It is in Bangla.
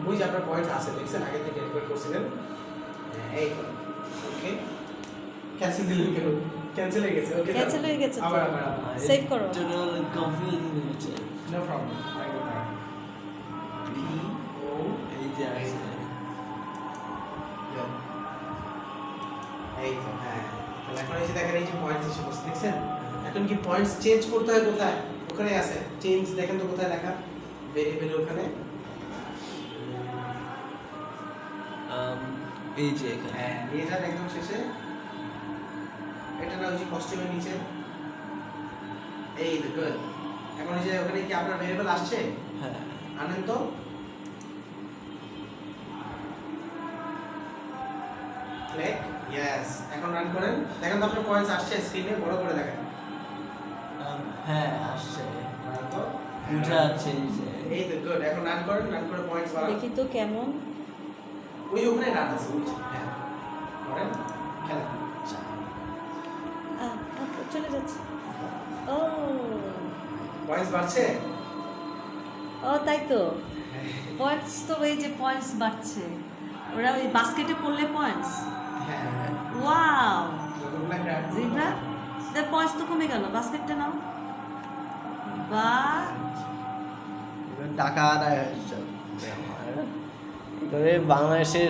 ওই যে আপনার পয়েন্ট আছে দেখছেন আগে থেকে ক্যালকুলেট করছিলেন এই তো ওকে ক্যান্সেল দিলেন কেন ক্যান্সেল হয়ে গেছে ওকে ক্যান্সেল হয়ে গেছে আবার সেভ করো টোটাল কনফিউজিং হচ্ছে no problem I go that P O এই যে আসছে এই তো হ্যাঁ তাহলে এখন এই যে দেখেন এই যে পয়েন্টস এসে বসে দেখছেন এখন কি পয়েন্টস চেঞ্জ করতে হয় কোথায় ওখানে আছে চেঞ্জ দেখেন তো কোথায় লেখা ভেরিয়েবল ওখানে এই যে এখানে হ্যাঁ নিয়ে যান একদম শেষে এটা না ওই যে কস্টিউমের নিচে এই তো গুড এখন এই যে ওখানে কি আপনার ভেরিয়েবল আসছে হ্যাঁ আনেন তো ক্লিক ইয়েস এখন রান করেন দেখেন তো আপনার পয়েন্টস আসছে স্ক্রিনে বড় করে দেখেন হ্যাঁ আসছে রান তো উঠে আছে এই যে এই তো গুড এখন রান করেন রান করে পয়েন্টস বাড়ান দেখি তো কেমন ওই ওখানে রান আছে ওই যে, হ্যাঁ করেন খেলেন চলে যাচ্ছে ও পয়েন্টস বাড়ছে ও তাই তো পয়েন্টস তো এই যে পয়েন্টস বাড়ছে ওরা ওই বাস্কেটে পড়লে পয়েন্টস হ্যাঁ হ্যাঁ ওয়াও যতগুলো গ্র্যান্ড জিব্রা তার পয়েন্টস তো কমে গেল বাস্কেটটা নাও বাহ টাকা আদায় হয়ে যাবে এবারে বাংলাদেশের